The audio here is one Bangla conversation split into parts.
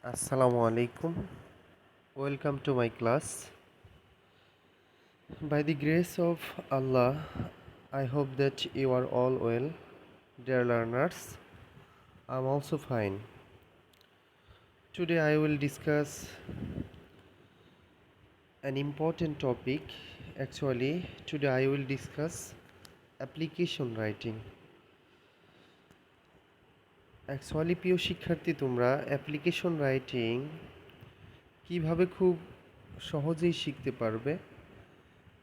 Assalamu alaikum. Welcome to my class. By the grace of Allah, I hope that you are all well, dear learners. I'm also fine. Today I will discuss an important topic. Today I will discuss application writing. প্রিয় শিক্ষার্থী, তোমরা অ্যাপ্লিকেশন রাইটিং কিভাবে খুব সহজেই শিখতে পারবে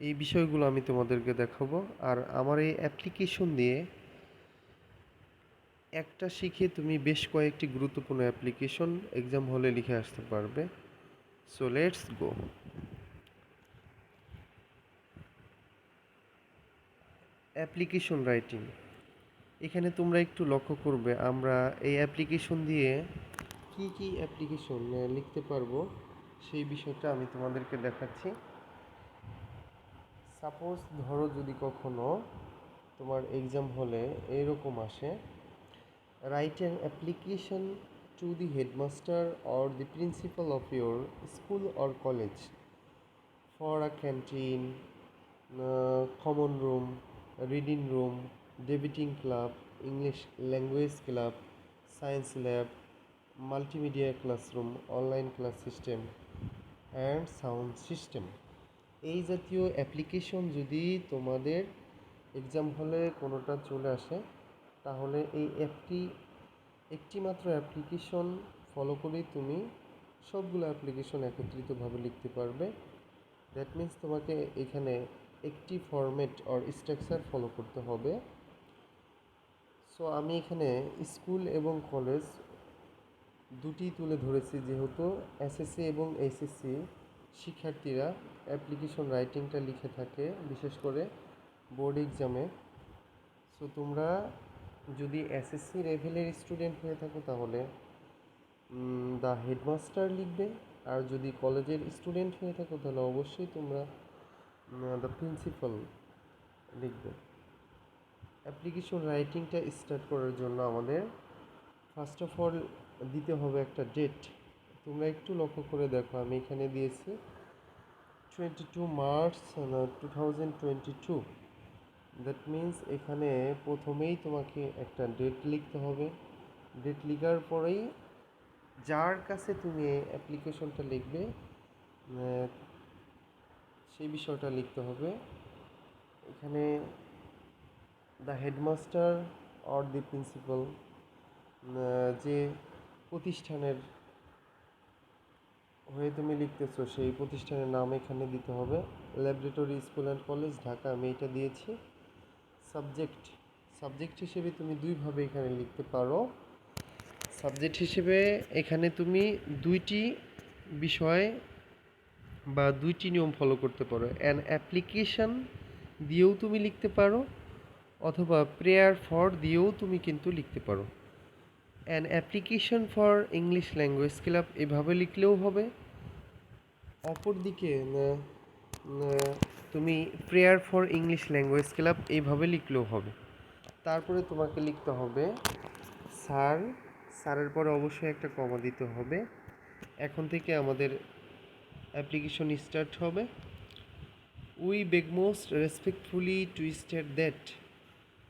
এই বিষয়গুলো আমি তোমাদেরকে দেখাবো। আর আমার এই অ্যাপ্লিকেশন দিয়ে একটা শিখে তুমি বেশ কয়েকটি গুরুত্বপূর্ণ অ্যাপ্লিকেশন এক্সাম হলে লিখে আসতে পারবে। So let's go. Application writing, এখানে তোমরা একটু লক্ষ্য করবে আমরা এই অ্যাপ্লিকেশন দিয়ে কি কি অ্যাপ্লিকেশন লিখতে পারবো সেই বিষয়টা আমি তোমাদেরকে দেখাচ্ছি। সাপোজ ধরো যদি কখনো তোমার এক্সাম হলে এরকম আসে, write an application to the headmaster or the principal of your school or college for a canteen, common room, reading room, debating club, English language club, science lab, multimedia classroom, online class system and sound system। এই জাতীয় অ্যাপ্লিকেশন যদি তোমাদের এক্সাম হলে কোনোটা চলে আসে, তাহলে এই একটি মাত্র অ্যাপ্লিকেশন ফলো করেই তুমি সবগুলো অ্যাপ্লিকেশন একত্রিতভাবে লিখতে পারবে। দ্যাট মিন্স তোমাকে এখানে একটি ফরম্যাট অর স্ট্রাকচার ফলো করতে হবে। সো আমি এখানে স্কুল এবং কলেজ দুটি তুলে ধরেছি, যেহেতু এসএসসি এবং এইচএসসি শিক্ষার্থীরা অ্যাপ্লিকেশন রাইটিংটা লিখে থাকে বিশেষ করে বোর্ড এক্সামে। সো তোমরা যদি এসএসসি লেভেলের স্টুডেন্ট হয়ে থাকো তাহলে দ্য হেডমাস্টার লিখবে, আর যদি কলেজের স্টুডেন্ট হয়ে থাকো তাহলে অবশ্যই তোমরা দ্য প্রিন্সিপাল লিখবে। অ্যাপ্লিকেশন রাইটিংটা স্টার্ট করার জন্য আমাদের ফার্স্ট অফ অল দিতে হবে একটা ডেট। তোমরা একটু লক্ষ্য করে দেখো, আমি এখানে দিয়েছি 22 মার্চ 2022। দ্যাট মিন্স এখানে প্রথমেই তোমাকে একটা ডেট লিখতে হবে। ডেট লেখার পরেই যার কাছে তুমি অ্যাপ্লিকেশনটা লিখবে সেই বিষয়টা লিখতে হবে। এখানে the headmaster or the principal, যে প্রতিষ্ঠানের হয়ে তুমি লিখতেছো সেই প্রতিষ্ঠানের নাম এখানে দিতে হবে। Laboratory school and college, Dhaka, আমি এটা দিয়েছি। সাবজেক্ট হিসেবে তুমি দুইভাবে এখানে লিখতে পারো। সাবজেক্ট হিসেবে এখানে তুমি দুইটি বিষয় বা দুইটি নিয়ম ফলো করতে পারো। অ্যান অ্যাপ্লিকেশন দিয়েও তুমি লিখতে পারো, অথবা প্রেয়ার ফর দিয়েও তুমি কিন্তু লিখতে পারো। An application for English language club এভাবে লিখলেও হবে। অপরদিকে তুমি prayer for English language club এইভাবে লিখলেও হবে। তারপরে তোমাকে লিখতে হবে স্যার, স্যারের পরে অবশ্যই একটা কমা দিতে হবে। এখন থেকে আমাদের অ্যাপ্লিকেশন স্টার্ট হবে। We beg most respectfully two state that,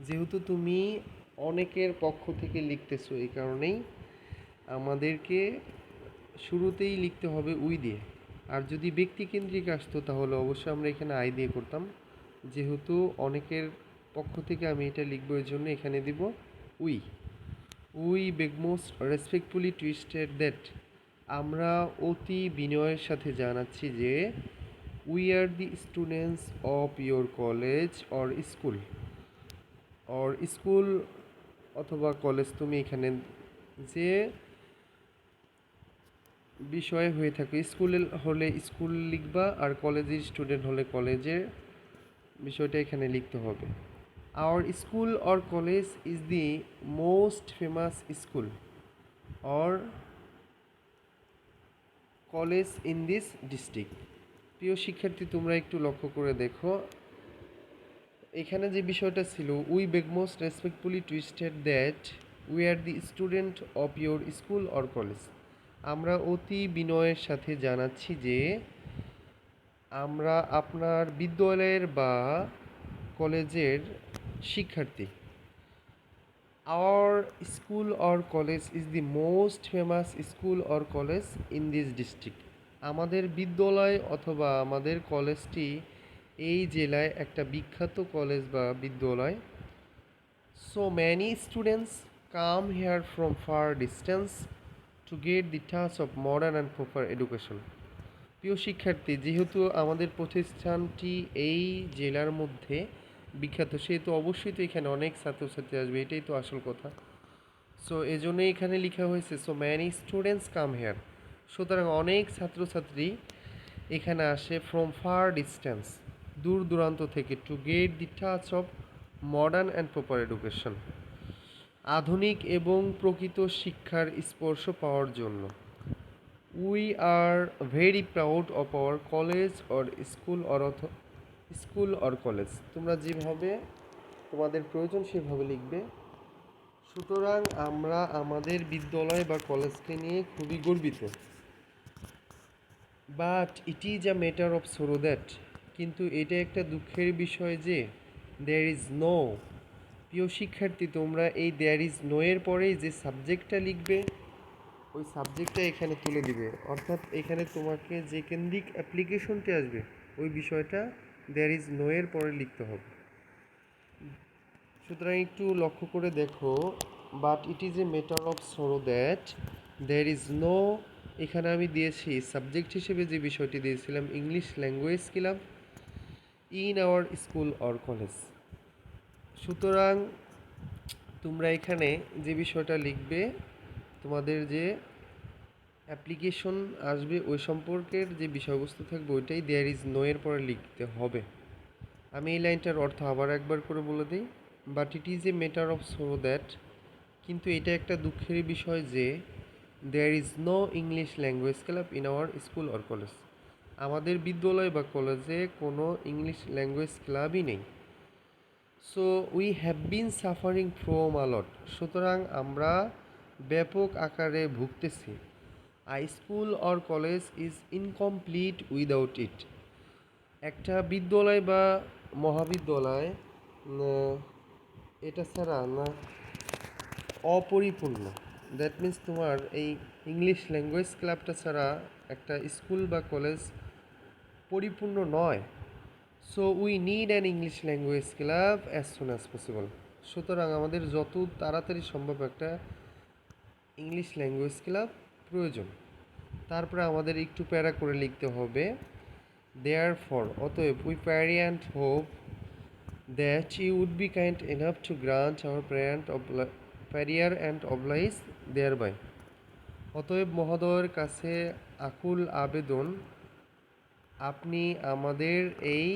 যেহেতু তুমি অনেকের পক্ষ থেকে লিখতেছো এই কারণেই আমাদেরকে শুরুতেই লিখতে হবে উই দিয়ে। আর যদি ব্যক্তিকেন্দ্রিক আসতো তাহলে অবশ্যই আমরা এখানে আই দিয়ে করতাম। যেহেতু অনেকের পক্ষ থেকে আমি এটা লিখবো, এর জন্য এখানে দিব we. We beg most respectfully two state that, আমরা অতি বিনয়ের সাথে জানাচ্ছি যে we are the students of your college school অথবা কলেজ, তুমি এখানে যে বিষয় হয়ে থাকে, স্কুল হলে স্কুল লিখবা, আর কলেজের স্টুডেন্ট হলে কলেজের বিষয়টা এখানে লিখতে হবে। Hour school or college is the most famous school or college in this district. প্রিয় শিক্ষার্থী, তোমরা একটু লক্ষ্য করে দেখো, এখানে যে বিষয়টা ছিল we beg most respectfully two state that we are the student of your school or college, আমরা অতি বিনয়ের সাথে জানাচ্ছি যে আমরা আপনার বিদ্যালয়ের বা কলেজের শিক্ষার্থী। Our school or college is the most famous school or college in this district. আমাদের বিদ্যালয় অথবা আমাদের কলেজটি এই জেলায় একটা বিখ্যাত কলেজ বা বিদ্যালয়। So many students come here from far distance to get the touch of modern and proper education. প্রিয় শিক্ষার্থী, যেহেতু আমাদের প্রতিষ্ঠানটি এই জেলার মধ্যে বিখ্যাত, সেহেতু অবশ্যই তো এখানে অনেক ছাত্রছাত্রী আসবে, এটাই তো আসল কথা। সো এজন্যই এখানে লেখা হয়েছে so many students come here. সুতরাং অনেক ছাত্রছাত্রী এখানে আসে ফ্রম ফার ডিস্টেন্স, দূর দূরান্ত থেকে, to get the touch of modern and proper education, আধুনিক এবং প্রকৃত শিক্ষার স্পর্শ পাওয়ার জন্য। We are very proud of our college or school or college. তোমরা যেভাবে তোমাদের প্রয়োজন সেভাবে লিখবে। সুতরাং আমরা আমাদের বিদ্যালয় বা কলেজকে নিয়ে খুবই গর্বিত। But it is a matter of sorrow that, কিন্তু এটা একটা দুঃখের বিষয় যে দেয়ার ইজ নো। প্রিয় শিক্ষার্থী, তোমরা এই দেয়ার ইজ নো এর পরেই যে সাবজেক্টটা লিখবে ওই সাবজেক্টটা এখানে তুলে দিবে, অর্থাৎ এখানে তোমাকে যে কেন্দ্রিক অ্যাপ্লিকেশনটি আসবে ওই বিষয়টা দেয়ার ইজ নো এর পরে লিখতে হবে। সুতরাং একটু লক্ষ্য করে দেখো, but it is a matter of sorrow that there is no, এখানে আমি দিয়েছি সাবজেক্ট হিসেবে যে বিষয়টি দিয়েছিলাম English language club in our school or college. সুতরাং তোমরা এখানে যে বিষয়টা লিখবে, তোমাদের যে অ্যাপ্লিকেশন আসবে ওই সম্পর্কের যে বিষয়বস্তু থাকবে ওইটাই দেয়ার ইজ নো এর পরে লিখতে হবে। আমি এই লাইনটার অর্থ আবার একবার করে বলে দিই। But it is a matter of sorrow that, কিন্তু এটা একটা দুঃখের বিষয় যে there is no English language club in our school or college, আমাদের বিদ্যালয় বা কলেজে কোনো ইংলিশ ল্যাঙ্গুয়েজ ক্লাবই নেই। So we have been suffering from a lot, সুতরাং আমরা ব্যাপক আকারে ভুগতেছি। I school or college is incomplete without it, একটা বিদ্যালয় বা মহাবিদ্যালয় এটা ছাড়া না অপরিপূর্ণ। দ্যাট মিন্স তোমার এই ইংলিশ ল্যাঙ্গুয়েজ ক্লাবটা ছাড়া একটা স্কুল বা কলেজ পরিপূর্ণ নয়। So we need an English language club as soon as possible, সুতরাং আমাদের যত তাড়াতাড়ি সম্ভব একটা ইংলিশ ল্যাঙ্গুয়েজ ক্লাব প্রয়োজন। তারপরে আমাদের একটু প্যারা করে লিখতে হবে দেয়ার ফর, অতএব we pray and hope that you would be kind enough to grant our prayer and oblige thereby. অতএব মহোদয়ের কাছে আকুল আবেদন, আপনি আমাদের এই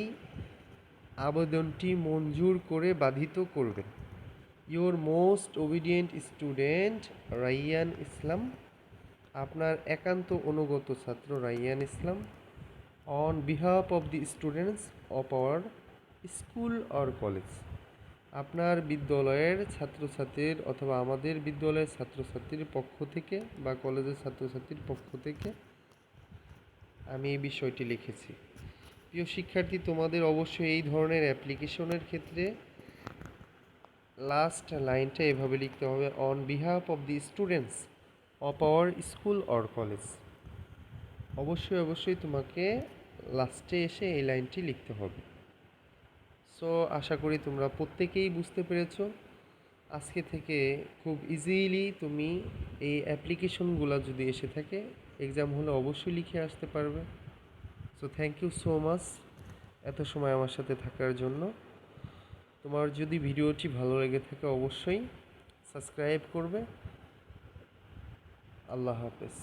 আবেদনটি মঞ্জুর করে বাধিত করবেন। Your most obedient student Raiyan Islam, আপনার একান্ত অনুগত ছাত্র Raiyan Islam. On behalf of the students of our school or college, আপনার বিদ্যালয়ের ছাত্রছাত্রীর অথবা আমাদের বিদ্যালয়ের ছাত্রছাত্রীর পক্ষ থেকে বা কলেজের ছাত্রছাত্রীর পক্ষ থেকে আমি এই বিষয়টি লিখেছি। প্রিয় শিক্ষার্থী, তোমাদের অবশ্যই এই ধরনের অ্যাপ্লিকেশনের ক্ষেত্রে লাস্ট লাইনটা এভাবে লিখতে হবে, on behalf of the students of our school or college. অবশ্যই তোমাকে লাস্টে এসে এই লাইনটি লিখতে হবে। সো আশা করি তোমরা প্রত্যেকেই বুঝতে পেরেছো। আজকে থেকে খুব ইজিলি তুমি এই অ্যাপ্লিকেশনগুলো যদি এসে থাকে এক্সাম হলে অবশ্যই লিখে আসতে পারবে। So thank you so much এত সময় আমার সাথে থাকার জন্য। তোমার যদি ভিডিওটি ভালো লেগে থাকে অবশ্যই সাবস্ক্রাইব করবে। আল্লাহ হাফেজ।